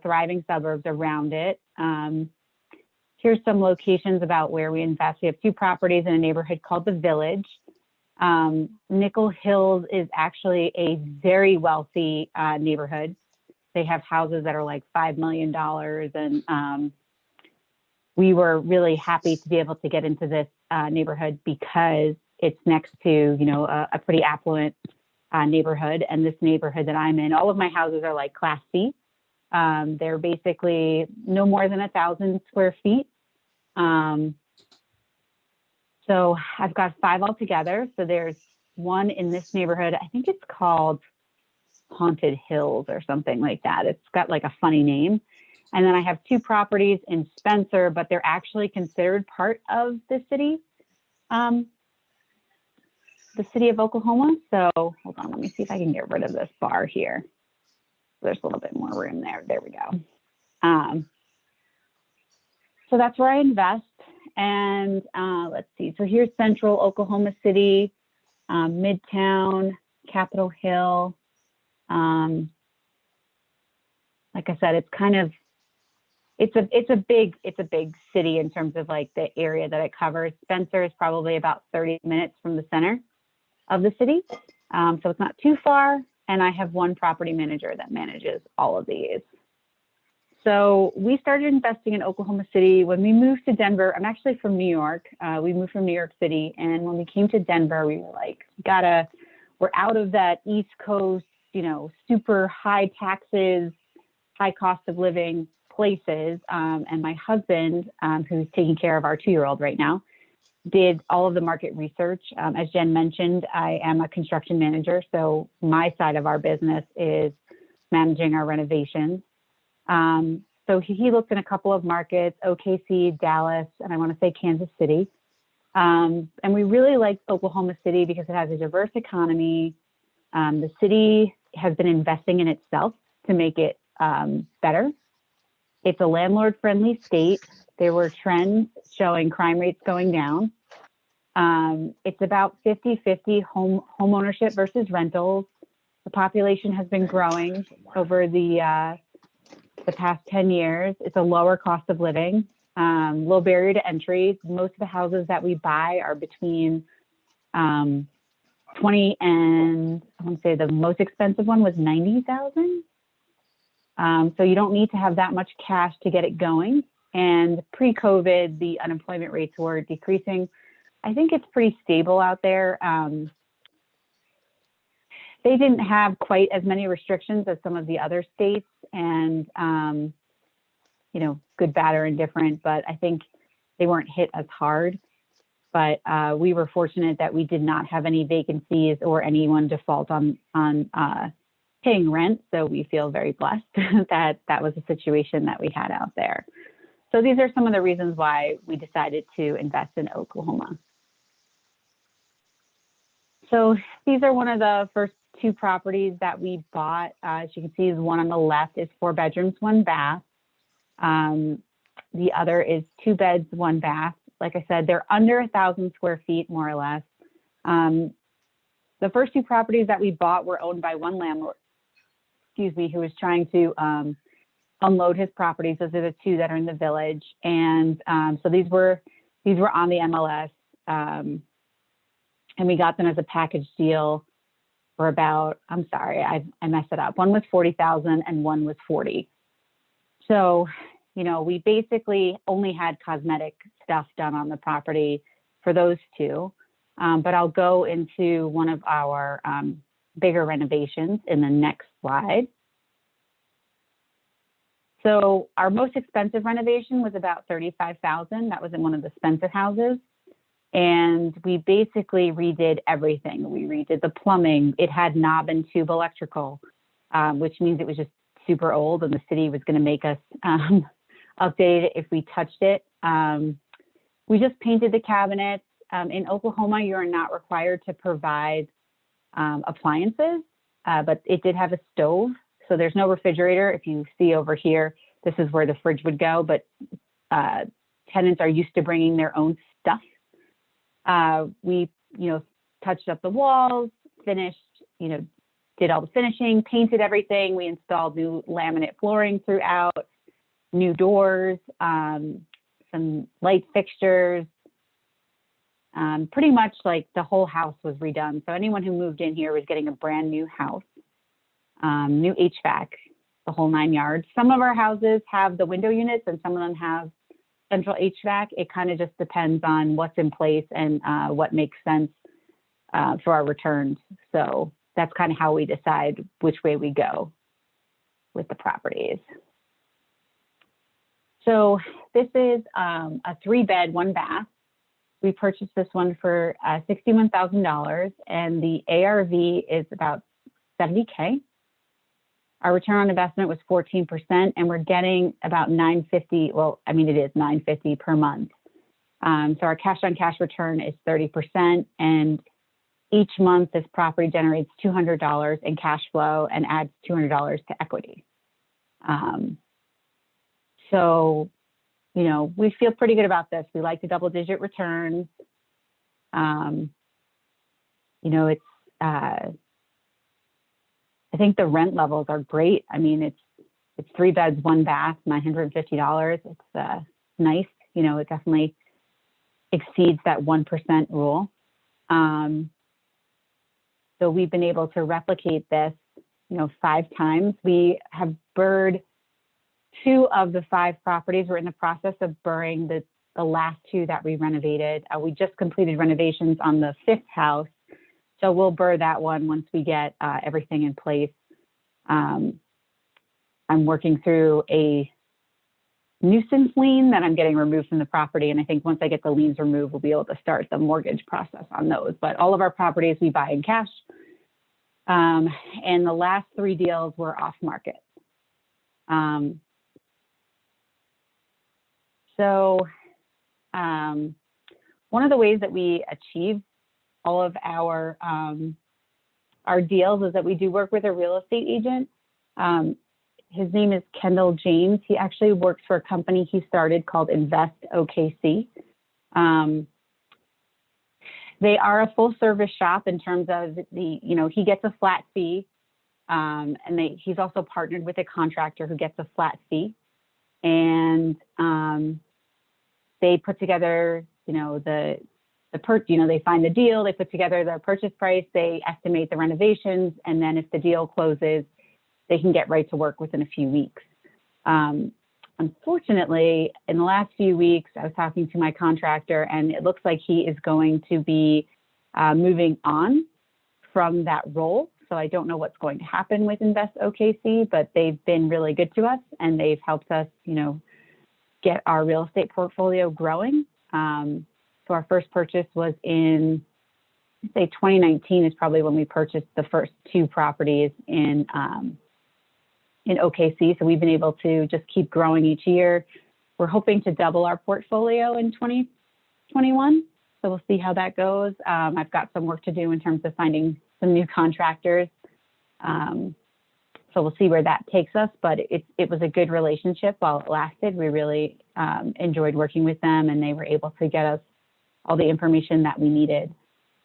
thriving suburbs around it. Here's some locations about where we invest. We have 2 properties in a neighborhood called The Village. Nickel Hills is actually a very wealthy neighborhood. They have houses that are like $5 million. And we were really happy to be able to get into this neighborhood because it's next to, a pretty affluent neighborhood. And this neighborhood that I'm in, all of my houses are like Class C. They're basically no more than 1,000 square feet. So I've got 5 altogether. So there's one in this neighborhood. I think it's called Haunted Hills or something like that. It's got like a funny name. And then I have 2 properties in Spencer, but they're actually considered part of the city of Oklahoma. So hold on, let me see if I can get rid of this bar here. There's a little bit more room there. There we go. So that's where I invest. And let's see. So here's Central Oklahoma City, Midtown, Capitol Hill. Like I said, it's kind of, it's a big city in terms of like the area that it covers. Spencer is probably about 30 minutes from the center of the city. So it's not too far. And I have 1 property manager that manages all of these. So we started investing in Oklahoma City when we moved to Denver. I'm actually from New York. We moved from New York City. And when we came to Denver, we were like, we're out of that East Coast, super high taxes, high cost of living places. And my husband, who's taking care of our 2-year-old right now, did all of the market research. As Jen mentioned, I am a construction manager. So my side of our business is managing our renovations. So he looked in a couple of markets, OKC, Dallas, and I want to say Kansas City. And we really liked Oklahoma City because it has a diverse economy. The city has been investing in itself to make it better. It's a landlord-friendly state. There were trends showing crime rates going down. It's about 50-50 home ownership versus rentals. The population has been growing over the past 10 years. It's a lower cost of living, low barrier to entry. Most of the houses that we buy are between 20 and I want to say the most expensive one was 90,000. So you don't need to have that much cash to get it going. And pre-COVID, the unemployment rates were decreasing. I think it's pretty stable out there. They didn't have quite as many restrictions as some of the other states, and good, bad, or indifferent, but I think they weren't hit as hard. But we were fortunate that we did not have any vacancies or anyone default on paying rent. So we feel very blessed that that was a situation that we had out there. So these are some of the reasons why we decided to invest in Oklahoma. So these are one of the first 2 properties that we bought. As you can see, the one on the left is 4 bedrooms, 1 bath. The other is 2 beds, 1 bath. Like I said, they're under 1,000 square feet, more or less. The first 2 properties that we bought were owned by one landlord, who was trying to unload his properties. Those are the 2 that are in the village. And so these were on the MLS. And we got them as a package deal for about, I'm sorry, I messed it up. One was 40,000 and one was 40. So, we basically only had cosmetic stuff done on the property for those 2. But I'll go into one of our bigger renovations in the next slide. So our most expensive renovation was about $35,000. That was in one of the Spencer houses. And we basically redid everything. We redid the plumbing. It had knob and tube electrical, which means it was just super old and the city was going to make us update it if we touched it. We just painted the cabinets. In Oklahoma, you are not required to provide appliances, but it did have a stove. So there's no refrigerator. If you see over here, this is where the fridge would go, but tenants are used to bringing their own stuff. We, touched up the walls, finished, did all the finishing, painted everything. We installed new laminate flooring throughout, new doors, some light fixtures. Pretty much like the whole house was redone. So anyone who moved in here was getting a brand new house, new HVAC, the whole 9 yards. Some of our houses have the window units and some of them have central HVAC. It kind of just depends on what's in place and what makes sense for our returns. So that's kind of how we decide which way we go with the properties. So this is a 3-bed, 1-bath. We purchased this one for $61,000 and the ARV is about $70K. Our return on investment was 14% and we're getting about $950. Well, I mean, it is $950 per month. So our cash on cash return is 30%. And each month this property generates $200 in cash flow and adds $200 to equity. So, you know, we feel pretty good about this. We like the double-digit returns. You know, it's, I think the rent levels are great. I mean, it's 3 beds, 1 bath, $950. It's nice. You know, it definitely exceeds that 1% rule. So we've been able to replicate this, you know, 5 times. We have burred 2 of the 5 properties. We're in the process of burring the last 2 that we renovated. We just completed renovations on the 5th house. So we'll burr that one once we get everything in place. I'm working through a nuisance lien that I'm getting removed from the property. And I think once I get the liens removed, we'll be able to start the mortgage process on those. But all of our properties we buy in cash. And the last 3 deals were off market. So one of the ways that we achieve all of our deals is that we do work with a real estate agent. His name is Kendall James. He actually works for a company he started called Invest OKC. They are a full service shop in terms of you know, he gets a flat fee. And he's also partnered with a contractor who gets a flat fee. And they put together, you know, they find the deal, they put together the purchase price, they estimate the renovations, and then if the deal closes, they can get right to work within a few weeks. Unfortunately, in the last few weeks, I was talking to my contractor, and it looks like he is going to be moving on from that role. So I don't know what's going to happen with Invest OKC, but they've been really good to us, and they've helped us, you know, get our real estate portfolio growing. So our first purchase was in, I'd say 2019 is probably when we purchased the first 2 properties in OKC. So we've been able to just keep growing each year. We're hoping to double our portfolio in 2021. So we'll see how that goes. I've got some work to do in terms of finding some new contractors. So we'll see where that takes us, but it was a good relationship while it lasted. We really enjoyed working with them, and they were able to get us all the information that we needed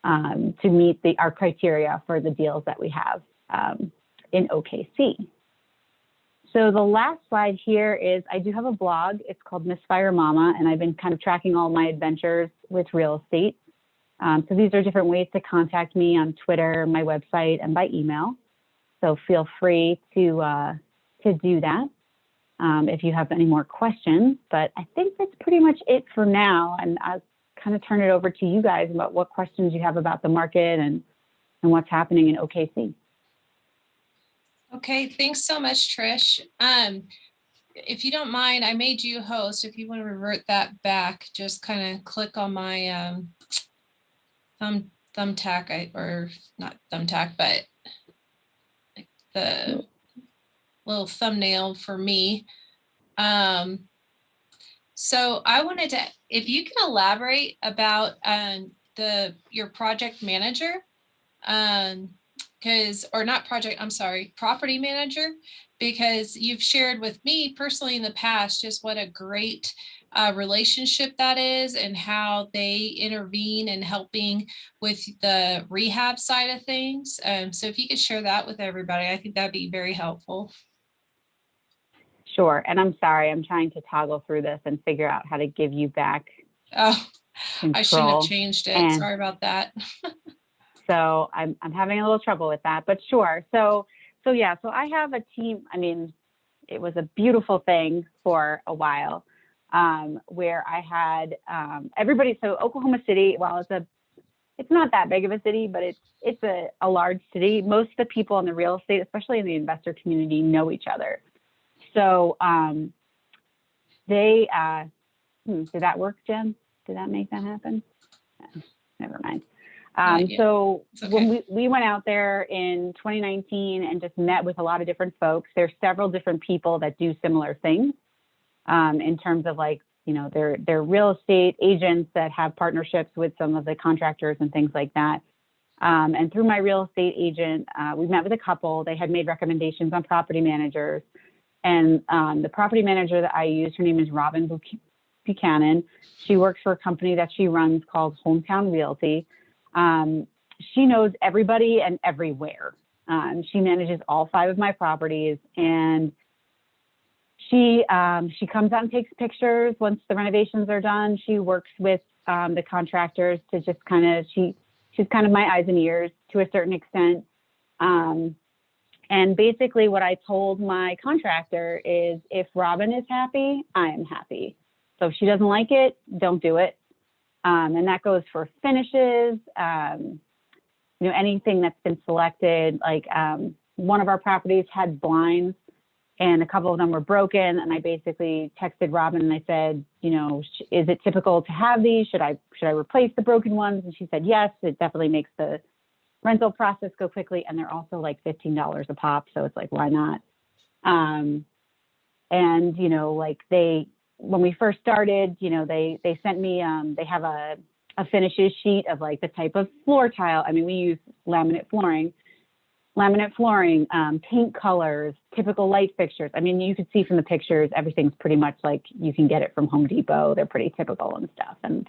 to meet our criteria for the deals that we have in OKC. So the last slide here is, I do have a blog. It's called Misfire Mama, and I've been kind of tracking all my adventures with real estate. So these are different ways to contact me on Twitter, my website, and by email. So feel free to do that if you have any more questions. But I think that's pretty much it for now. And I'll kind of turn it over to you guys about what questions you have about the market and what's happening in OKC. Okay, thanks so much, Trish. If you don't mind, I made you host. If you want to revert that back, just kind of click on my thumbtack, or not thumbtack, but the little thumbnail for me. So I wanted to, if you can elaborate about your project manager, property manager, because you've shared with me personally in the past just what a great relationship that is and how they intervene in helping with the rehab side of things. So if you could share that with everybody, I think that'd be very helpful. Sure. And I'm sorry, I'm trying to toggle through this and figure out how to give you back Oh, control. I shouldn't have changed it. And sorry about that. so I'm having a little trouble with that, but sure. So yeah, so I have a team. I mean, it was a beautiful thing for a while, where I had everybody. So Oklahoma City, while it's not that big of a city, but it's a large city. Most of the people in the real estate, especially in the investor community, know each other. So did that work, Jen? Did that make that happen? No, never mind. So okay. when we went out there in 2019 and just met with a lot of different folks, there's several different people that do similar things in terms of like, they're real estate agents that have partnerships with some of the contractors and things like that. And through my real estate agent, we met with a couple. They had made recommendations on property managers. And the property manager that I use, her name is Robin Buchanan. She works for a company that she runs called Hometown Realty. She knows everybody and everywhere. She manages all 5 of my properties, and she comes out and takes pictures once the renovations are done. She works with the contractors to just she's kind of my eyes and ears to a certain extent. And basically what I told my contractor is, if Robin is happy, I am happy. So if she doesn't like it, don't do it. And that goes for finishes, anything that's been selected. Like one of our properties had blinds and a couple of them were broken. And I basically texted Robin and I said, is it typical to have these? Should I replace the broken ones? And she said, yes, it definitely makes the rental process go quickly. And they're also like $15 a pop. So it's like, why not? And, when we first started, they sent me, they have a finishes sheet of like the type of floor tile. I mean, we use laminate flooring, paint colors, typical light fixtures. I mean, you could see from the pictures, everything's pretty much like you can get it from Home Depot. They're pretty typical and stuff. And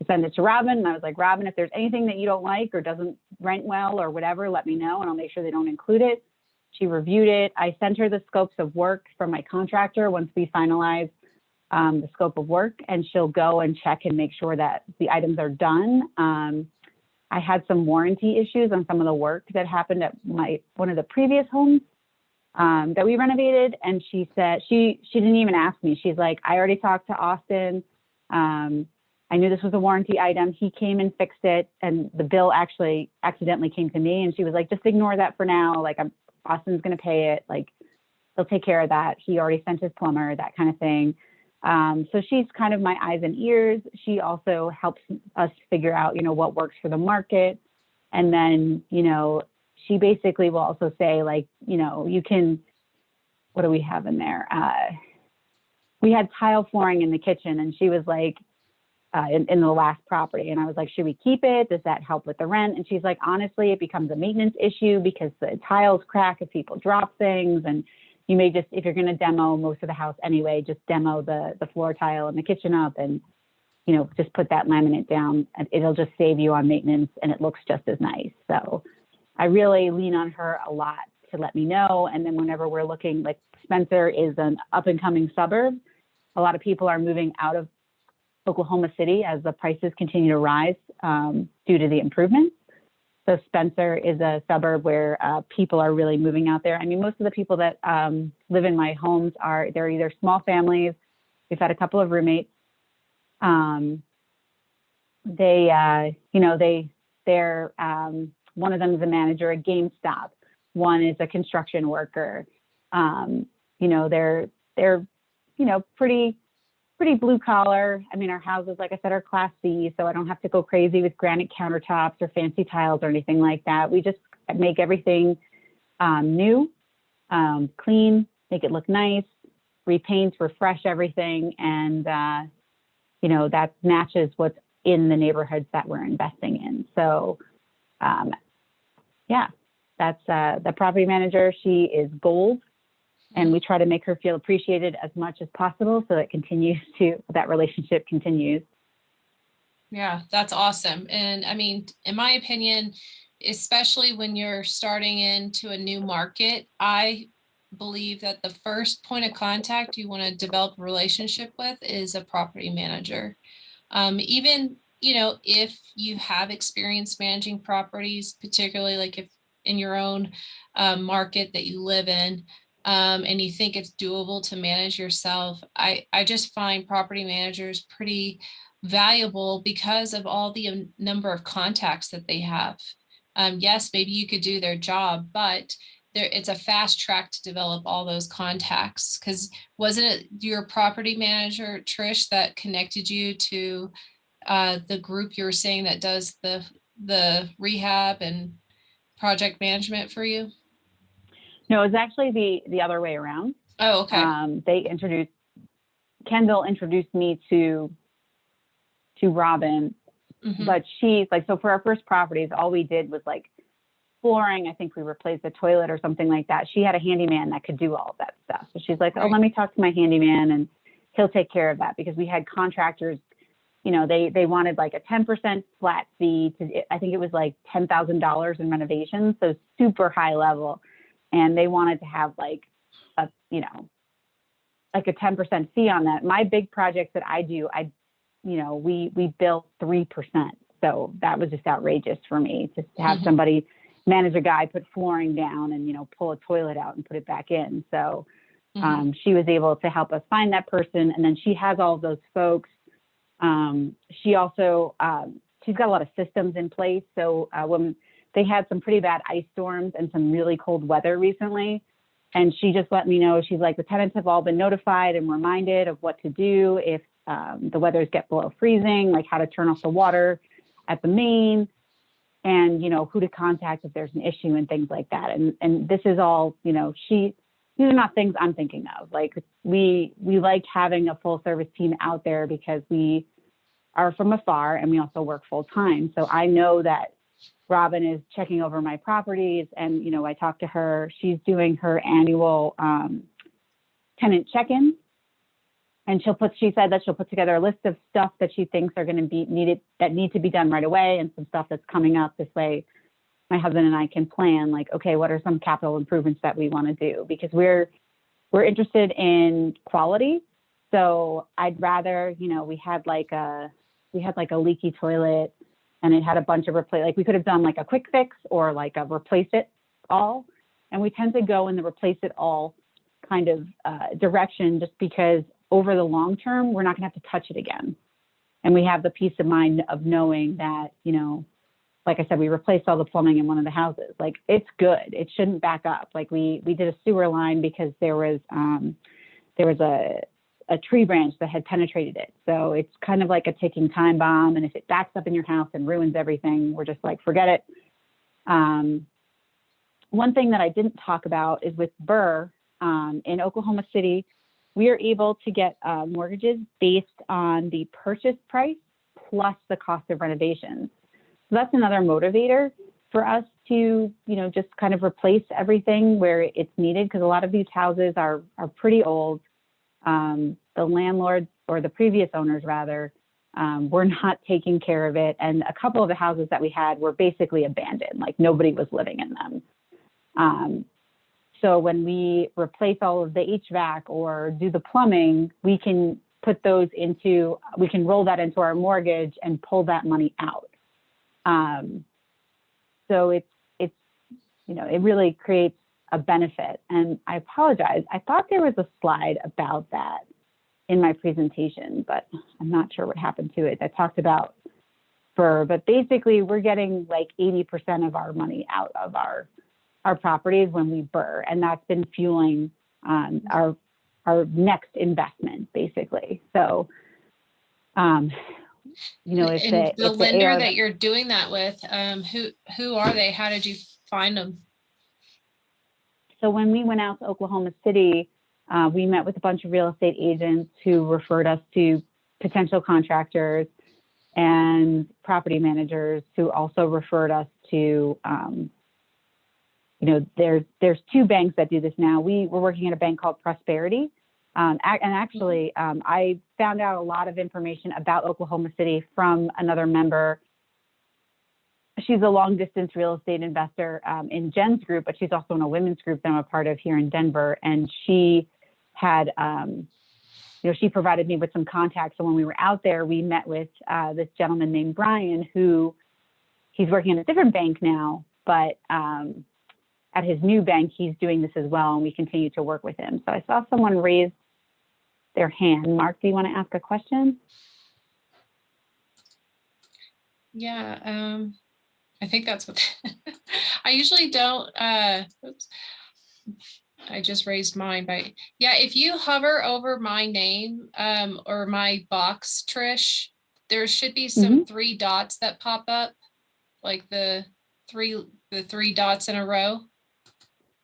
I sent it to Robin and I was like, Robin, if there's anything that you don't like or doesn't rent well or whatever, let me know and I'll make sure they don't include it. She reviewed it. I sent her the scopes of work from my contractor once we finalize the scope of work, and she'll go and check and make sure that the items are done. I had some warranty issues on some of the work that happened at one of the previous homes that we renovated. And she said, she didn't even ask me. She's like, I already talked to Austin. I knew this was a warranty item. He came and fixed it. And the bill actually accidentally came to me. And she was like, just ignore that for now. Like Austin's going to pay it. Like he'll take care of that. He already sent his plumber, that kind of thing. So she's kind of my eyes and ears. She also helps us figure out, what works for the market. And then, she basically will also say like, you can, what do we have in there? We had tile flooring in the kitchen and she was like, in the last property. And I was like, should we keep it? Does that help with the rent? And she's like, honestly, it becomes a maintenance issue because the tiles crack if people drop things. And you may just, if you're going to demo most of the house anyway, just demo the floor tile and the kitchen up and, just put that laminate down and it'll just save you on maintenance and it looks just as nice. So I really lean on her a lot to let me know. And then whenever we're looking, like Spencer is an up and coming suburb. A lot of people are moving out of Oklahoma City as the prices continue to rise due to the improvements. So Spencer is a suburb where people are really moving out there. I mean, most of the people that live in my homes they're either small families. We've had a couple of roommates. They're one of them is a manager at GameStop. One is a construction worker. They're pretty blue collar. I mean, our houses, like I said, are Class C, so I don't have to go crazy with granite countertops or fancy tiles or anything like that. We just make everything new, clean, make it look nice, repaint, refresh everything, and that matches what's in the neighborhoods that we're investing in. So, that's the property manager. She is gold. And we try to make her feel appreciated as much as possible so that relationship continues. Yeah, that's awesome. And I mean, in my opinion, especially when you're starting into a new market, I believe that the first point of contact you want to develop a relationship with is a property manager. Even, if you have experience managing properties, particularly like if in your own market that you live in, and you think it's doable to manage yourself, I just find property managers pretty valuable because of all the number of contacts that they have. Yes, maybe you could do their job, but it's a fast track to develop all those contacts. Because wasn't it your property manager, Trish, that connected you to the group you were saying that does the rehab and project management for you? No, it was actually the other way around. Oh, okay. Kendall introduced me to Robin, but she's like, so for our first properties, all we did was like flooring. I think we replaced the toilet or something like that. She had a handyman that could do all of that stuff. So she's like, oh, let me talk to my handyman and he'll take care of that, because we had contractors, they wanted like a 10% flat fee I think it was like $10,000 in renovations. So super high level. And they wanted to have like a 10% fee on that. My big projects that I do, we bill 3%. So that was just outrageous for me to have somebody manage a guy, put flooring down and, pull a toilet out and put it back in. So she was able to help us find that person. And then she has all of those folks. She also, she's got a lot of systems in place. So when they had some pretty bad ice storms and some really cold weather recently, and she just let me know, she's like, the tenants have all been notified and reminded of what to do if the weathers get below freezing, like how to turn off the water at the main, and who to contact if there's an issue and things like that. And this is all, these are not things I'm thinking of. Like we like having a full service team out there because we are from afar and we also work full time. So I know that Robin is checking over my properties, and I talked to her. She's doing her annual tenant check-in, and she said that she'll put together a list of stuff that she thinks are going to be needed, that need to be done right away, and some stuff that's coming up. This way my husband and I can plan, like, okay, what are some capital improvements that we want to do? Because we're interested in quality. So I'd rather, we had like a leaky toilet, and it had a bunch of we could have done like a quick fix or like a replace it all. And we tend to go in the replace it all kind of direction, just because over the long term, we're not gonna have to touch it again. And we have the peace of mind of knowing that, like I said, we replaced all the plumbing in one of the houses. Like, it's good. It shouldn't back up. Like we did a sewer line because there was a tree branch that had penetrated it. So it's kind of like a ticking time bomb. And if it backs up in your house and ruins everything, we're just like, forget it. One thing that I didn't talk about is with Burr in Oklahoma City, we are able to get mortgages based on the purchase price plus the cost of renovations. So that's another motivator for us to, just kind of replace everything where it's needed, because a lot of these houses are pretty old. The landlords, or the previous owners rather, were not taking care of it. And a couple of the houses that we had were basically abandoned, like nobody was living in them. So when we replace all of the HVAC or do the plumbing, we can roll that into our mortgage and pull that money out. So it really creates a benefit. And I apologize, I thought there was a slide about that in my presentation, but I'm not sure what happened to it. I talked about Burr, but basically we're getting like 80% of our money out of our properties when we Burr, and that's been fueling our next investment, basically. So, it's the lender that you're doing that with. Who are they? How did you find them? So when we went out to Oklahoma City, we met with a bunch of real estate agents who referred us to potential contractors and property managers who also referred us to there's two banks that do this now. We're working at a bank called Prosperity. And actually, I found out a lot of information about Oklahoma City from another member. She's a long distance real estate investor in Jen's group, but she's also in a women's group that I'm a part of here in Denver. And she had, she provided me with some contacts. So when we were out there, we met with this gentleman named Brian, who he's working in a different bank now, but at his new bank, he's doing this as well. And we continue to work with him. So I saw someone raise their hand. Mark, do you want to ask a question? Yeah, I think that's what I usually don't. Oops, I just raised mine, but yeah, if you hover over my name or my box, Trish, there should be some 3 dots that pop up, like the three dots in a row.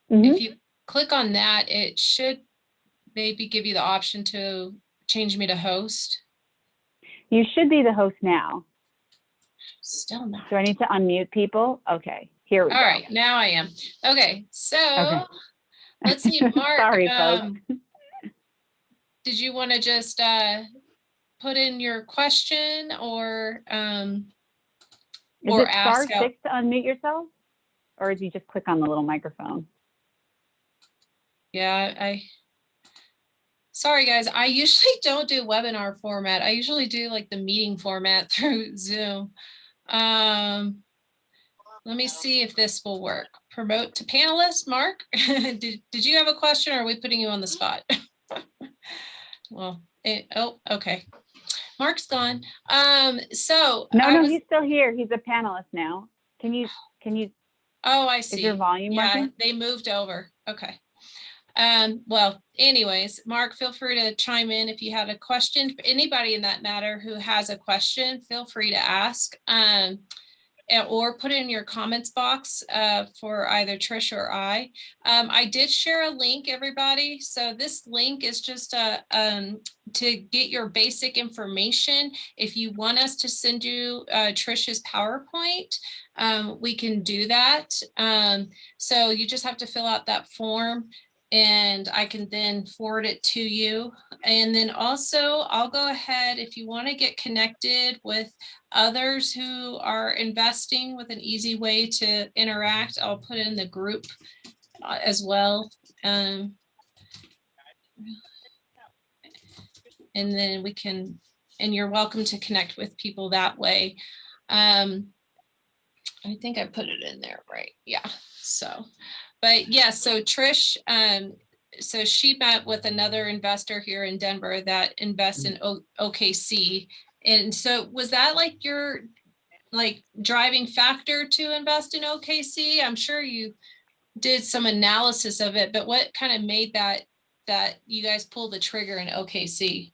If you click on that, it should maybe give you the option to change me to host. You should be the host now. Still not. Do I need to unmute people? Okay, here we go. All right, now I am. Okay, so let's see, Mark. Sorry, folks. Did you want to just put in your question or Is it ask star 6 to unmute yourself? Or do you just click on the little microphone? Yeah, sorry guys, I usually don't do webinar format. I usually do like the meeting format through Zoom. Let me see if this will work. Promote to panelists, Mark. Did you have a question or are we putting you on the spot? Well, okay. Mark's gone. So no, he's still here. He's a panelist now. Can you? Oh, I see. Is your volume working? They moved over. Okay. Well, anyways, Mark, feel free to chime in if you had a question. For anybody in that matter who has a question, feel free to ask. Or put it in your comments box for either Trish or I. I did share a link, everybody. So this link is just to get your basic information. If you want us to send you Trish's PowerPoint, we can do that. So you just have to fill out that form and I can then forward it to you. And then also I'll go ahead, if you want to get connected with others who are investing with an easy way to interact, I'll put it in the group as well. And then we can, and you're welcome to connect with people that way. I think I put it in there, right? Yeah, so. But yeah, so Trish, so she met with another investor here in Denver that invests in OKC. And so was that like your driving factor to invest in OKC? I'm sure you did some analysis of it, but what kind of made that you guys pulled the trigger in OKC?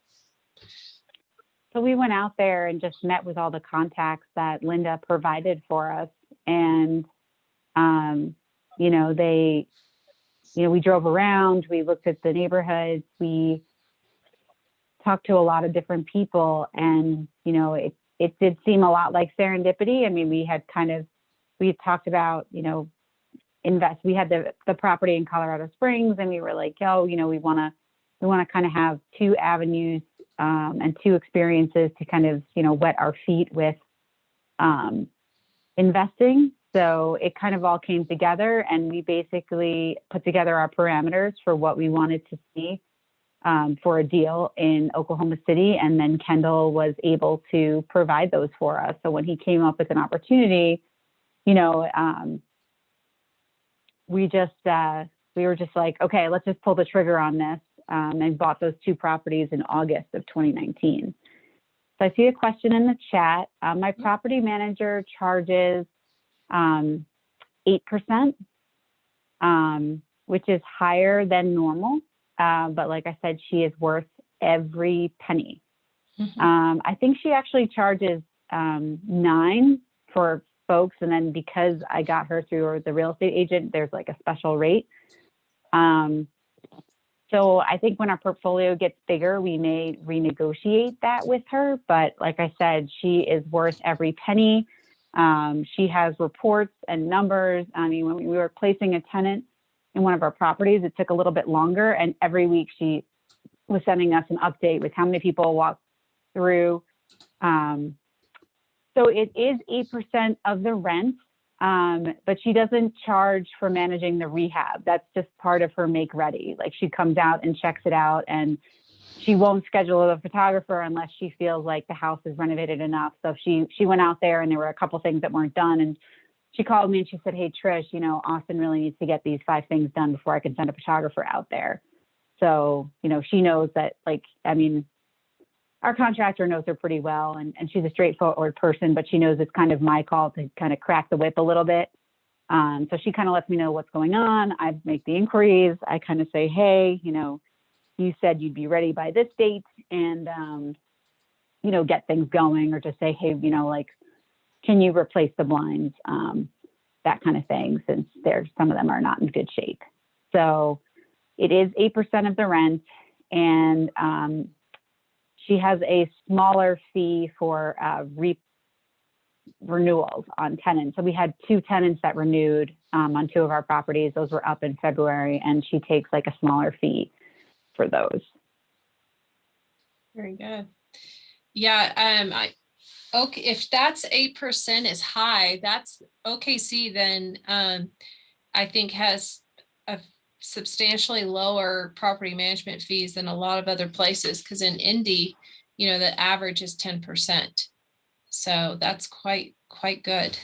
So we went out there and just met with all the contacts that Linda provided for us. And, we drove around, we looked at the neighborhoods, we talked to a lot of different people, and, it did seem a lot like serendipity. I mean, we had talked about, we had the property in Colorado Springs, and we were like, we want to kind of have 2 avenues and 2 experiences to kind of, wet our feet with investing. So it kind of all came together, and we basically put together our parameters for what we wanted to see for a deal in Oklahoma City. And then Kendall was able to provide those for us. So when he came up with an opportunity, we were just like, okay, let's just pull the trigger on this, and bought those 2 properties in August of 2019. So I see a question in the chat. My property manager charges 8%, which is higher than normal. But like I said, she is worth every penny. I think she actually charges 9 for folks. And then because I got her through the real estate agent, there's like a special rate. So I think when our portfolio gets bigger, we may renegotiate that with her. But like I said, she is worth every penny. She has reports and numbers. I mean, when we were placing a tenant in one of our properties, it took a little bit longer. And every week she was sending us an update with how many people walked through. So it is 8% of the rent, but she doesn't charge for managing the rehab. That's just part of her make ready. Like she comes out and checks it out, and she won't schedule a photographer unless she feels like the house is renovated enough. So she went out there and there were a couple things that weren't done. And she called me and she said, "Hey, Trish, you know, Austin really needs to get these 5 things done before I can send a photographer out there." So, you know, she knows that, like, I mean, our contractor knows her pretty well, and she's a straightforward person, but she knows it's kind of my call to kind of crack the whip a little bit. So she kind of lets me know what's going on. I make the inquiries. I kind of say, "Hey, you know, you said you'd be ready by this date," and, you know, get things going, or just say, "Hey, you know, like, can you replace the blinds?" That kind of thing, since some of them are not in good shape. So it is 8% of the rent, and she has a smaller fee for renewals on tenants. So we had 2 tenants that renewed on 2 of our properties. Those were up in February, and she takes like a smaller fee for those. Very good. Yeah. Okay. If that's 8% is high, that's OKC then, I think has a substantially lower property management fees than a lot of other places. Cause in Indy, you know, the average is 10%. So that's quite good.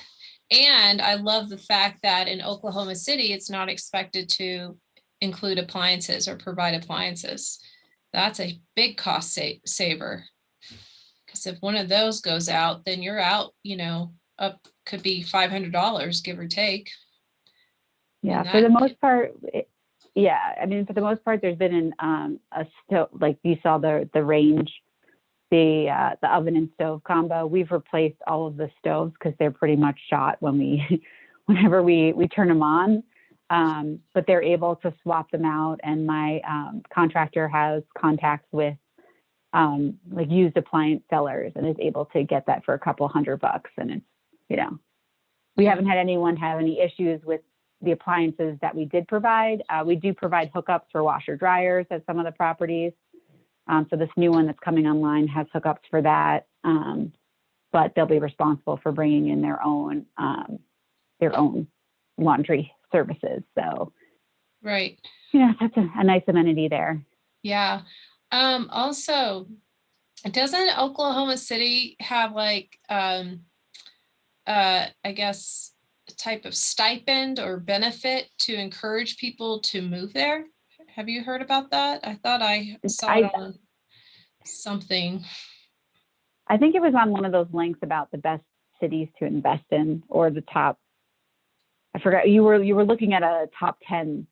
And I love the fact that in Oklahoma City, it's not expected to include appliances or provide appliances. That's a big cost saver. Because if one of those goes out, then you're out, you know, up could be $500, give or take. Yeah, for the most part, yeah. I mean, for the most part, there's been a stove, like you saw the range, the oven and stove combo. We've replaced all of the stoves because they're pretty much shot whenever we turn them on. But they're able to swap them out, and my contractor has contacts with like used appliance sellers and is able to get that for a couple $100. And it's, you know, we haven't had anyone have any issues with the appliances that we did provide. We do provide hookups for washer dryers at some of the properties. So this new one that's coming online has hookups for that, but they'll be responsible for bringing in their own laundry services. So, right. Yeah, that's a nice amenity there. Yeah. Also, doesn't Oklahoma City have like, I guess, a type of stipend or benefit to encourage people to move there? Have you heard about that? I thought I saw it on something. I think it was on one of those links about the best cities to invest in, or the top. I forgot, you were looking at a top 10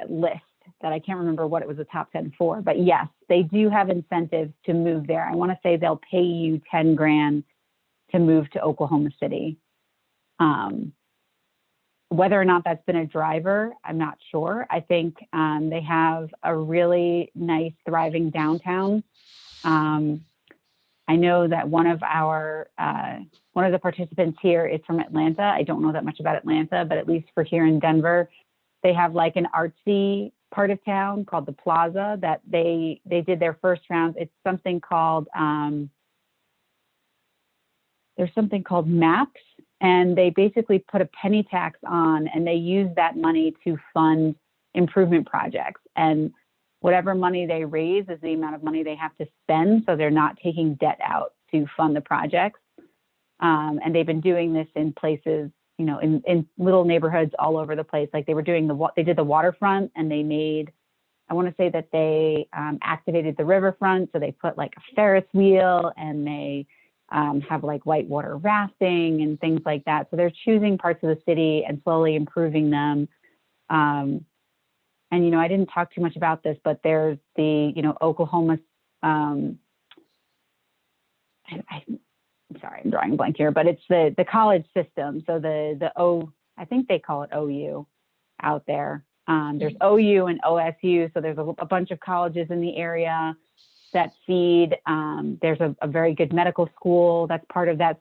list that I can't remember what it was a top 10 for, but yes, they do have incentives to move there. I want to say they'll pay you 10 grand to move to Oklahoma City. Whether or not that's been a driver, I'm not sure. I think they have a really nice, thriving downtown. I know that one of the participants here is from Atlanta. I don't know that much about Atlanta, but at least for here in Denver, they have like an artsy part of town called the Plaza that they did their first round. It's something called, there's something called MAPS, and they basically put a penny tax on, and they use that money to fund improvement projects. And whatever money they raise is the amount of money they have to spend. So they're not taking debt out to fund the projects. And they've been doing this in places, you know, in little neighborhoods all over the place. Like they did the waterfront, and they made, I want to say that they activated the riverfront. So they put like a Ferris wheel, and they have like whitewater rafting and things like that. So they're choosing parts of the city and slowly improving them. And, you know, I didn't talk too much about this, but there's the, you know, Oklahoma, I'm sorry, I'm drawing a blank here, but it's the college system. So I think they call it OU out there. There's OU and OSU. So there's a bunch of colleges in the area that feed. There's a very good medical school that's part of that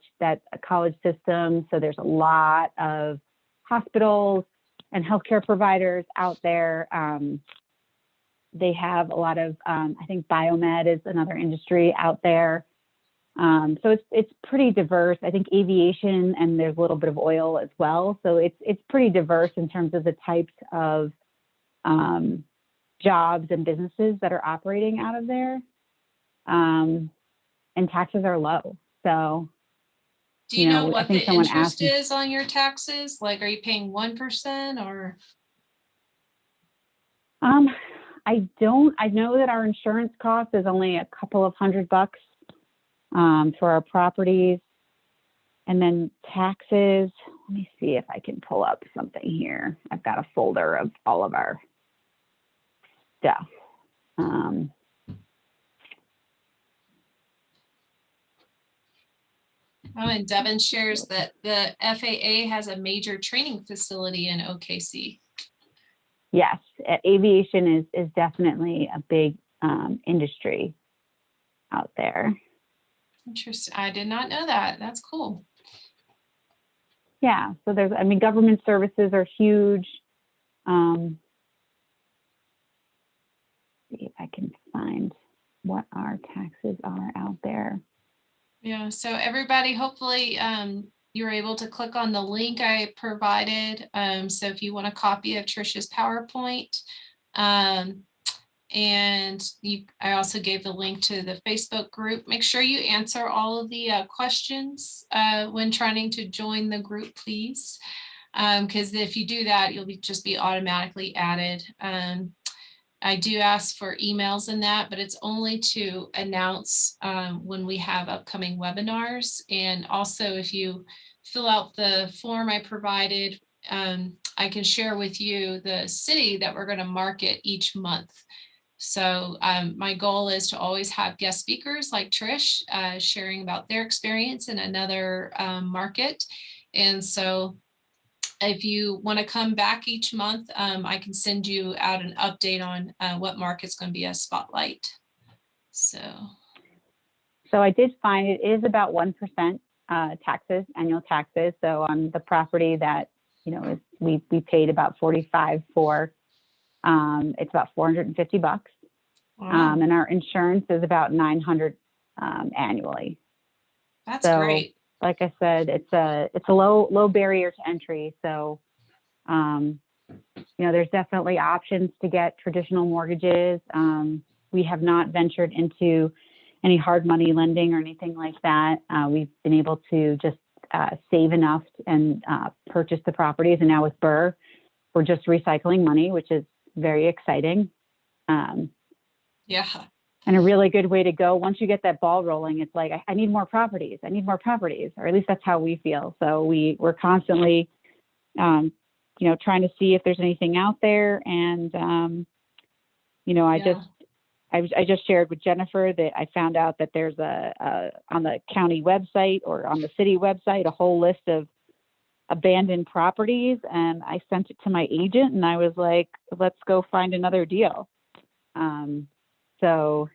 college system. So there's a lot of hospitals and healthcare providers out there. They have a lot of, I think biomed is another industry out there. So it's pretty diverse. I think aviation, and there's a little bit of oil as well. So it's pretty diverse in terms of the types of jobs and businesses that are operating out of there. And taxes are low. So, Do you know I what think the someone interest asked me- is on your taxes? Like, are you paying 1% or? I know that our insurance cost is only a couple of $100 for our properties. And then taxes, let me see if I can pull up something here. I've got a folder of all of our stuff. Oh, and Devin shares that the FAA has a major training facility in OKC. Yes, aviation is definitely a big industry out there. Interesting. I did not know that. That's cool. Yeah, so government services are huge. See if I can find what our taxes are out there. Yeah, so everybody, hopefully you're able to click on the link I provided. So if you want a copy of Trisha's PowerPoint, and I also gave the link to the Facebook group. Make sure you answer all of the questions when trying to join the group, please. Because if you do that, you'll just be automatically added. I do ask for emails in that, but it's only to announce when we have upcoming webinars. And also, if you fill out the form I provided, I can share with you the city that we're going to market each month. So my goal is to always have guest speakers like Trish sharing about their experience in another market. And so if you want to come back each month, I can send you out an update on what market's going to be a spotlight. So I did find it is about 1% taxes, annual taxes. So on the property that, we paid about 45 for, it's about $450. wow. And our insurance is about $900 annually. That's great. Like I said, it's a low barrier to entry. So, there's definitely options to get traditional mortgages. We have not ventured into any hard money lending or anything like that. We've been able to just save enough and purchase the properties. And now with Burr, we're just recycling money, which is very exciting. Yeah. And a really good way to go. Once you get that ball rolling, it's like, I need more properties. I need more properties, or at least that's how we feel. So we're constantly, trying to see if there's anything out there. And, I just shared with Jennifer that I found out that there's on the county website or on the city website, a whole list of abandoned properties. And I sent it to my agent and I was like, let's go find another deal. So,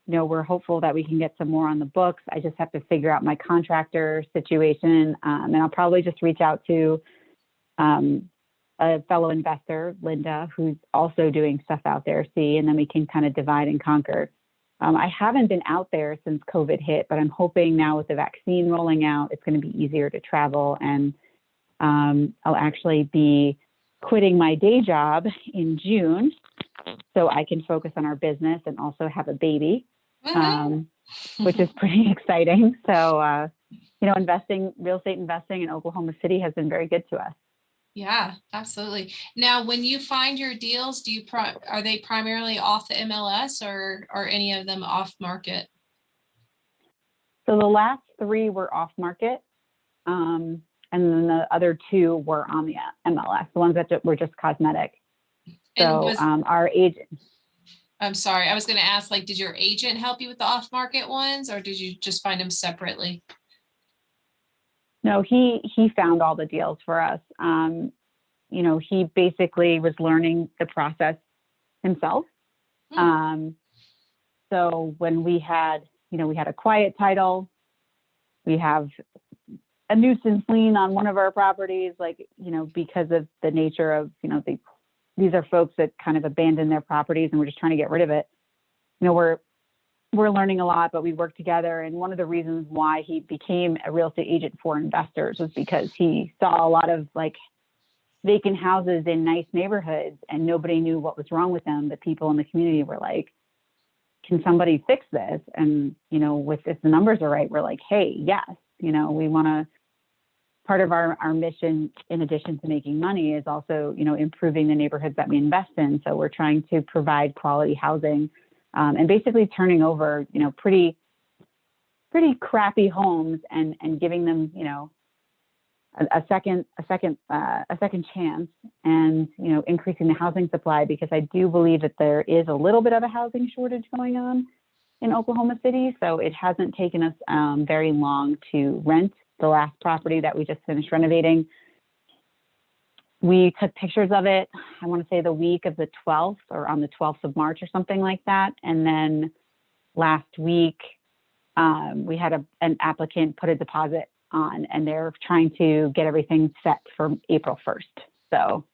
we're hopeful that we can get some more on the books. I just have to figure out my contractor situation. And I'll probably just reach out to a fellow investor, Linda, who's also doing stuff out there, and then we can kind of divide and conquer. I haven't been out there since COVID hit, but I'm hoping now with the vaccine rolling out, it's going to be easier to travel. And I'll actually be quitting my day job in June so I can focus on our business and also have a baby, which is pretty exciting. So, real estate investing in Oklahoma City has been very good to us. Yeah, absolutely. Now, when you find your deals, are they primarily off the MLS or are any of them off market? So the last 3 were off market. And then the other 2 were on the MLS, the ones that were just cosmetic. So our agent. I'm sorry, I was going to ask, did your agent help you with the off market ones or did you just find them separately? No, he found all the deals for us. He basically was learning the process himself. So when we had a quiet title, we have a nuisance lien on one of our properties, because of the nature of, these are folks that kind of abandon their properties and we're just trying to get rid of it. We're learning a lot, but we work together. And one of the reasons why he became a real estate agent for investors was because he saw a lot of vacant houses in nice neighborhoods and nobody knew what was wrong with them. The people in the community were like, can somebody fix this? And, if the numbers are right, we're like, hey, yes, we want to, part of our mission, in addition to making money, is also, improving the neighborhoods that we invest in. So we're trying to provide quality housing and basically turning over, pretty crappy homes and giving them, a second chance, and increasing the housing supply, because I do believe that there is a little bit of a housing shortage going on in Oklahoma City. So it hasn't taken us very long to rent the last property that we just finished renovating. We took pictures of it, I want to say the week of the 12th or on the 12th of March or something like that. And then last week, we had an applicant put a deposit on, and they're trying to get everything set for April 1st. So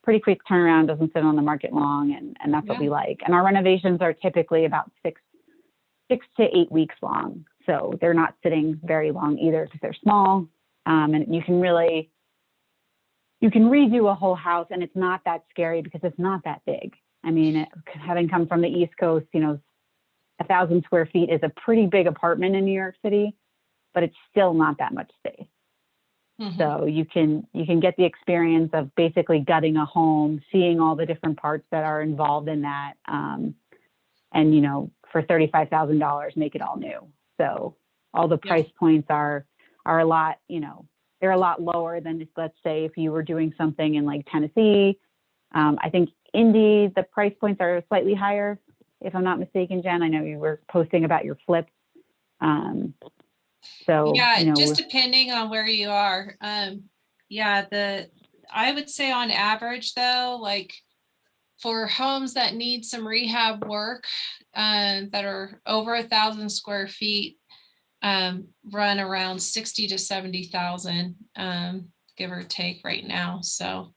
pretty quick turnaround, doesn't sit on the market long, and that's what we like. And our renovations are typically about six to 8 weeks long. So they're not sitting very long either, because they're small. And you can redo a whole house, and it's not that scary because it's not that big. I mean, having come from the East Coast, 1,000 square feet is a pretty big apartment in New York City, but it's still not that much space. Mm-hmm. So you can get the experience of basically gutting a home, seeing all the different parts that are involved in that, and for $35,000, make it all new. So all the price points are a lot, they're a lot lower than, let's say, if you were doing something in Tennessee. I think Indy, the price points are slightly higher, if I'm not mistaken, Jen. I know you were posting about your flip. Just depending on where you are. I would say on average though, for homes that need some rehab work, that are over 1,000 square feet, run around 60 to 70,000, give or take right now. So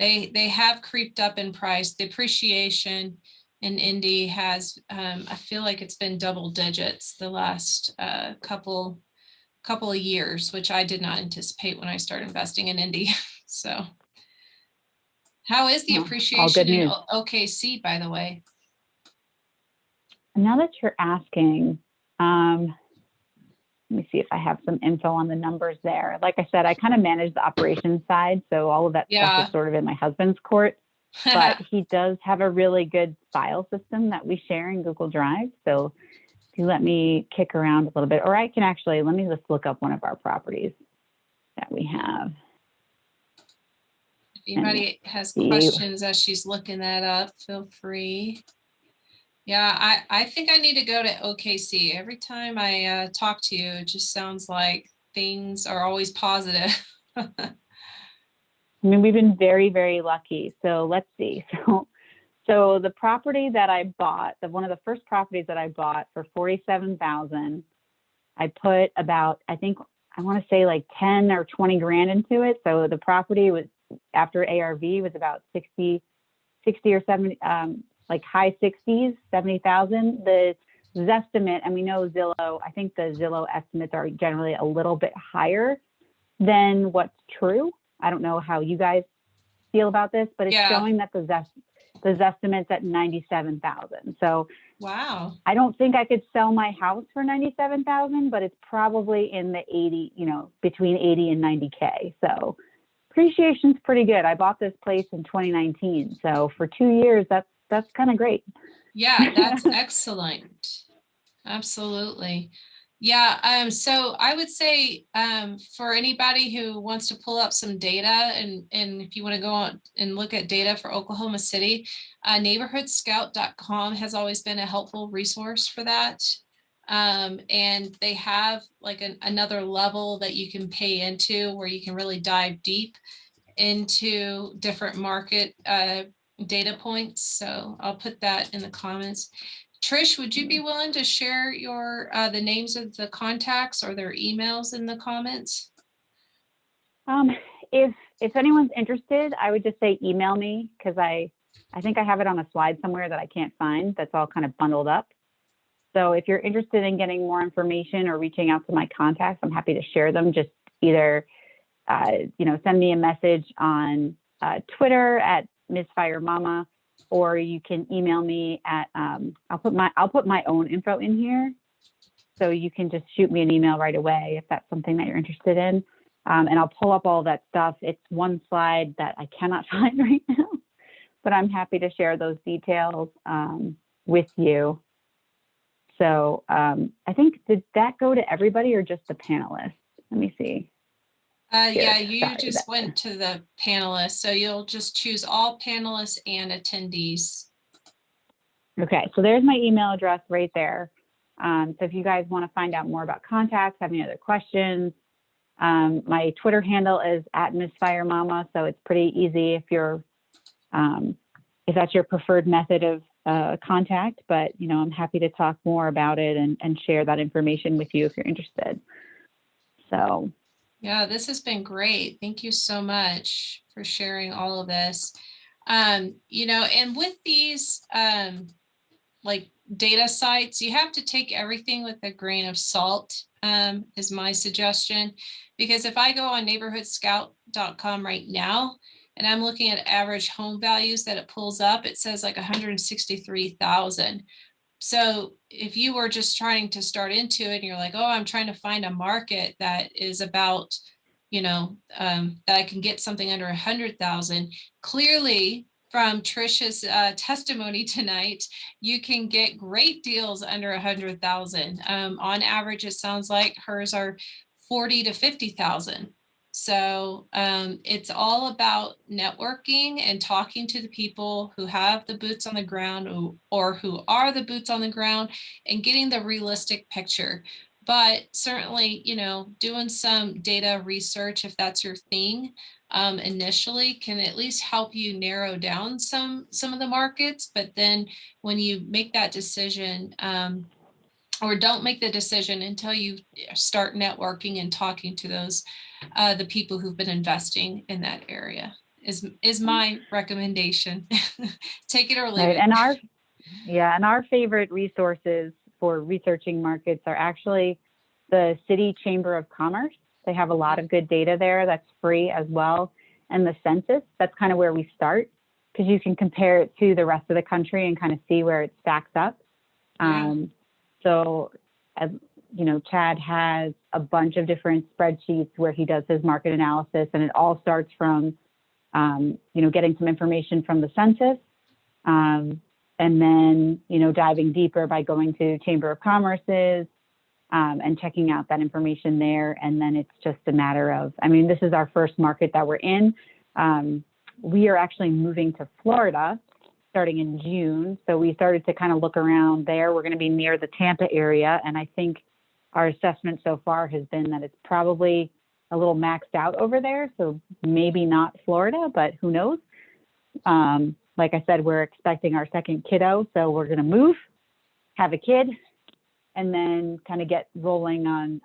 they have creeped up in price. The appreciation in Indy has, I feel like it's been double digits the last couple of years, which I did not anticipate when I started investing in Indy. So how is the appreciation in OKC, by the way? Now that you're asking, let me see if I have some info on the numbers there. Like I said, I kind of manage the operations side, so all of that stuff is sort of in my husband's court. But he does have a really good file system that we share in Google Drive. So if you let me kick around a little bit, or I can actually, let me just look up one of our properties that we have. If anybody has questions as she's looking that up, feel free. Yeah, I think I need to go to OKC. Every time I talk to you, it just sounds like things are always positive. I mean, we've been very, very lucky. So let's see. So the property that I bought, one of the first properties that I bought for $47,000, I put about, I want to say 10 or 20 grand into it. So the property was, after ARV, was about 60 or 70, high 60s, 70,000. The Zestimate, and we know Zillow, I think the Zillow estimates are generally a little bit higher than what's true. I don't know how you guys feel about this, but it's showing that the Zestimate's at 97,000. So wow, I don't think I could sell my house for 97,000, but it's probably in the 80, between 80 and 90K. So appreciation's pretty good. I bought this place in 2019. So for 2 years, that's kind of great. Yeah, that's excellent. Absolutely. Yeah. So I would say for anybody who wants to pull up some data, and if you want to go on and look at data for Oklahoma City, neighborhoodscout.com has always been a helpful resource for that. And they have another level that you can pay into where you can really dive deep into different market data points. So I'll put that in the comments. Trish, would you be willing to share your the names of the contacts or their emails in the comments? If anyone's interested, I would just say email me, because I think I have it on a slide somewhere that I can't find. That's all kind of bundled up. So if you're interested in getting more information or reaching out to my contacts, I'm happy to share them. Just either send me a message on Twitter at Ms. Fire Mama, or you can email me at I'll put my own info in here, so you can just shoot me an email right away if that's something that you're interested in, and I'll pull up all that stuff. It's one slide that I cannot find right now, but I'm happy to share those details with you. So I think, did that go to everybody or just the panelists? Let me see. Yeah, you just went to the panelists, so you'll just choose all panelists and attendees. Okay, so there's my email address right there. So if you guys want to find out more about contacts, have any other questions, my Twitter handle is at Ms. Fire Mama, so it's pretty easy if you're if that's your preferred method of contact. But I'm happy to talk more about it and share that information with you if you're interested. So. Yeah, this has been great. Thank you so much for sharing all of this. And with these like data sites, you have to take everything with a grain of salt, is my suggestion. Because if I go on neighborhoodscout.com right now, and I'm looking at average home values that it pulls up, it says like 163,000. So if you were just trying to start into it and you're like, oh, I'm trying to find a market that is about, that I can get something under 100,000, clearly from Trisha's testimony tonight, you can get great deals under 100,000. On average, it sounds like hers are 40 to 50,000. So it's all about networking and talking to the people who have the boots on the ground or who are the boots on the ground and getting the realistic picture. But certainly, doing some data research, if that's your thing, initially can at least help you narrow down some of the markets. But then when you make that decision, or don't make the decision until you start networking and talking to those the people who've been investing in that area is my recommendation. Take it or leave it. And our favorite resources for researching markets are actually the City Chamber of Commerce. They have a lot of good data there that's free as well. And the census, that's kind of where we start, because you can compare it to the rest of the country and kind of see where it stacks up. Yeah. So, as Chad has a bunch of different spreadsheets where he does his market analysis, and it all starts from, getting some information from the census, and then, diving deeper by going to Chamber of Commerce's, and checking out that information there. And then it's just a matter of, this is our first market that we're in. We are actually moving to Florida starting in June. So we started to kind of look around there. We're going to be near the Tampa area. And I think our assessment so far has been that it's probably a little maxed out over there. So maybe not Florida, but who knows? Like I said, we're expecting our second kiddo. So we're going to move, have a kid, and then kind of get rolling on,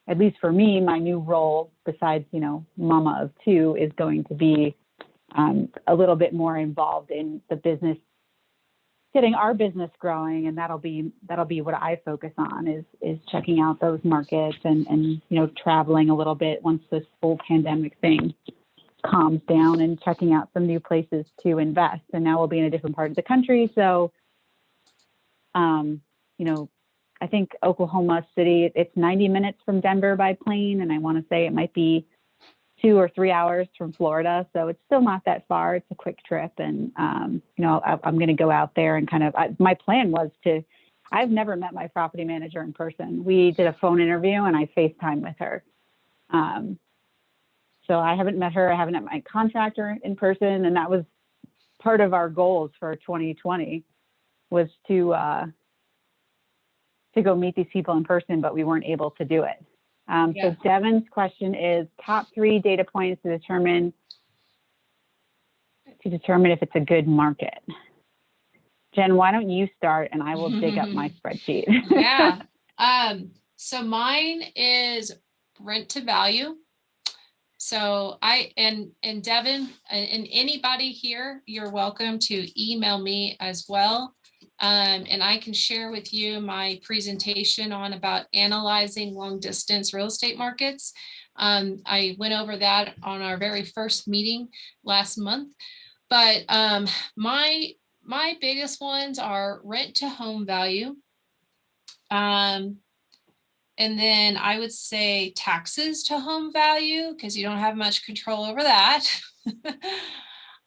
at least for me, my new role, besides, mama of two, is going to be a little bit more involved in the business, getting our business growing. And that'll be what I focus on, is checking out those markets and traveling a little bit once this whole pandemic thing calms down, and checking out some new places to invest. And now we'll be in a different part of the country. So, I think Oklahoma City, it's 90 minutes from Denver by plane. And I want to say it might be 2 or 3 hours from Florida. So it's still not that far. It's a quick trip. And, I'm going to go out there and my plan was I've never met my property manager in person. We did a phone interview and I FaceTime with her. So I haven't met her. I haven't met my contractor in person. And that was part of our goals for 2020, was to go meet these people in person, but we weren't able to do it. So Devin's question is top 3 data points to determine if it's a good market. Jen, why don't you start and I will dig up my spreadsheet. Yeah. So mine is rent to value. So and Devin and anybody here, you're welcome to email me as well. And I can share with you my presentation on about analyzing long distance real estate markets. I went over that on our very first meeting last month, but my biggest ones are rent to home value. And then I would say taxes to home value, because you don't have much control over that.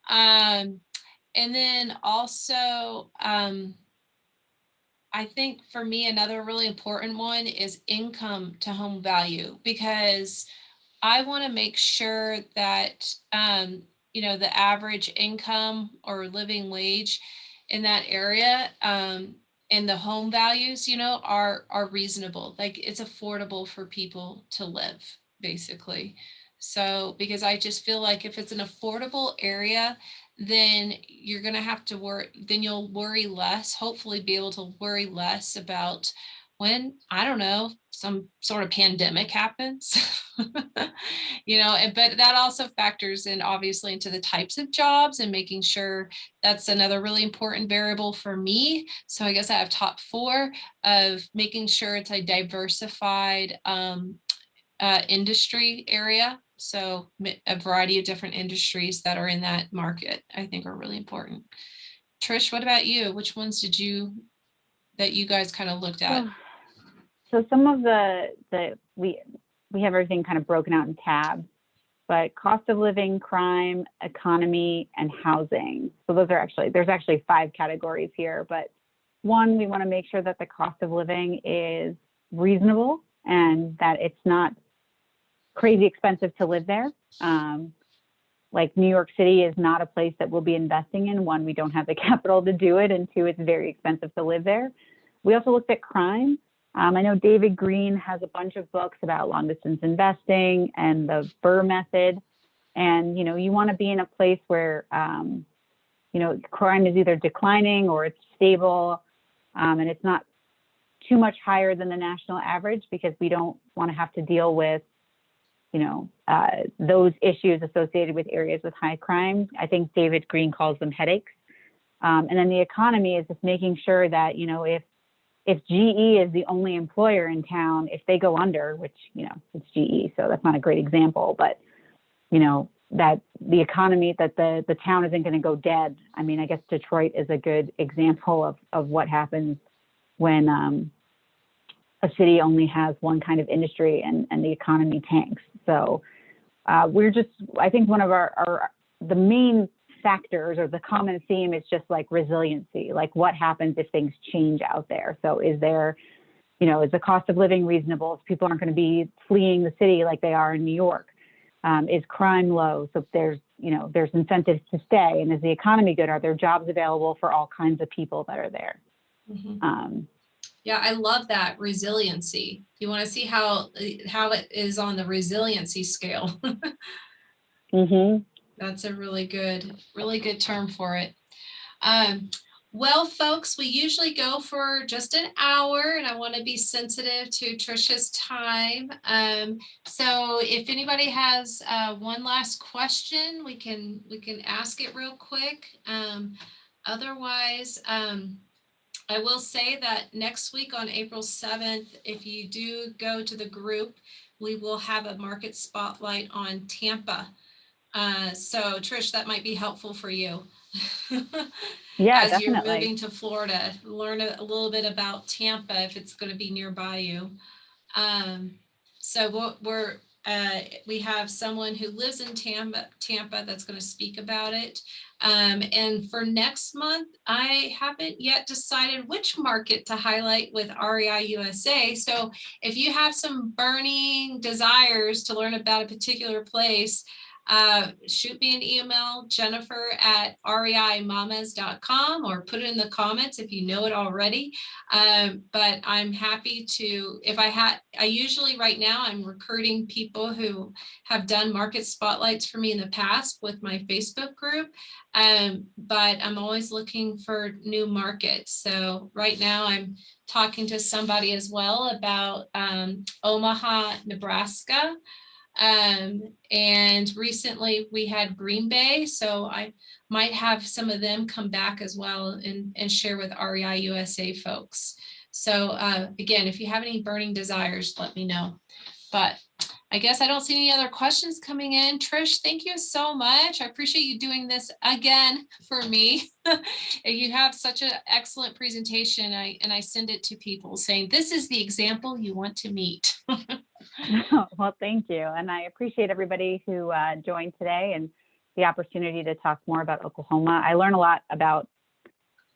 And then also, I think for me, another really important one is income to home value, because I want to make sure that, the average income or living wage in that area, and the home values, are reasonable. Like, it's affordable for people to live, basically. So, because I just feel like if it's an affordable area, then you're going to have to worry, then you'll worry less, hopefully be able to worry less about when, I don't know, some sort of pandemic happens. But that also factors in obviously into the types of jobs, and making sure that's another really important variable for me. So I guess I have top 4 of making sure it's a diversified industry area. So a variety of different industries that are in that market, I think, are really important. Trish, what about you? Which ones that you guys kind of looked at? So some of we have everything kind of broken out in tabs, but cost of living, crime, economy, and housing. So there's actually 5 categories here, but one, we want to make sure that the cost of living is reasonable and that it's not crazy expensive to live there. Like New York City is not a place that we'll be investing in. One, we don't have the capital to do it, and 2, it's very expensive to live there. We also looked at crime. I know David Green has a bunch of books about long distance investing and the Burr method. And, you want to be in a place where, crime is either declining or it's stable, and it's not too much higher than the national average, because we don't want to have to deal with, those issues associated with areas with high crime. I think David Green calls them headaches. And then the economy is just making sure that, if GE is the only employer in town, if they go under, which, it's GE, so that's not a great example, but, that the economy, that the town isn't going to go dead. I mean, I guess Detroit is a good example of what happens when a city only has one kind of industry and the economy tanks. So I think one of the main factors, or the common theme, is just like resiliency, like what happens if things change out there. So is the cost of living reasonable if people aren't going to be fleeing the city like they are in New York? Is crime low? So there's incentives to stay. And is the economy good? Are there jobs available for all kinds of people that are there? Mm-hmm. Yeah, I love that resiliency. You want to see how it is on the resiliency scale. Mm-hmm. That's a really good term for it. Well, folks, we usually go for just an hour, and I want to be sensitive to Trisha's time. So if anybody has one last question, we can ask it real quick. Otherwise, I will say that next week on April 7th, if you do go to the group, we will have a market spotlight on Tampa. So Trish, that might be helpful for you. Yeah, as definitely. You're moving to Florida, learn a little bit about Tampa if it's going to be nearby you. So we have someone who lives in Tampa that's going to speak about it. And for next month, I haven't yet decided which market to highlight with REI USA. So if you have some burning desires to learn about a particular place, shoot me an email, jennifer@reimamas.com, or put it in the comments if you know it already. But I'm happy to, I usually right now I'm recruiting people who have done market spotlights for me in the past with my Facebook group. But I'm always looking for new markets. So right now I'm talking to somebody as well about Omaha, Nebraska. And recently we had Green Bay, so I might have some of them come back as well and share with REI USA folks. So again, if you have any burning desires, let me know. But I guess I don't see any other questions coming in. Trish, thank you so much. I appreciate you doing this again for me. You have such an excellent presentation, and I send it to people saying, this is the example you want to meet. Well, thank you. And I appreciate everybody who joined today and the opportunity to talk more about Oklahoma. I learn a lot about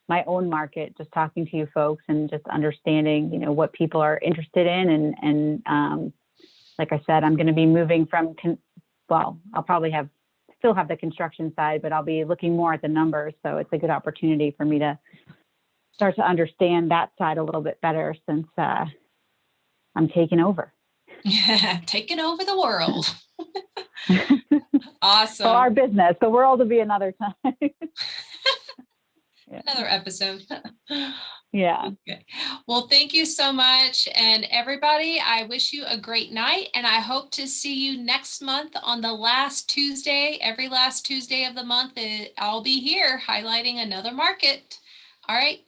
my own market, just talking to you folks and just understanding, what people are interested in. And like I said, I'm going to be moving from, I'll probably still have the construction side, but I'll be looking more at the numbers. So it's a good opportunity for me to start to understand that side a little bit better since I'm taking over. Yeah, taking over the world. Awesome. Well, our business, the world will be another time. Yeah. Another episode. Yeah. Okay. Well, thank you so much. And everybody, I wish you a great night. And I hope to see you next month on the last Tuesday. Every last Tuesday of the month, I'll be here highlighting another market. All right.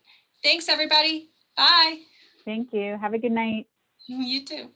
Thanks, everybody. Bye. Thank you. Have a good night. You too.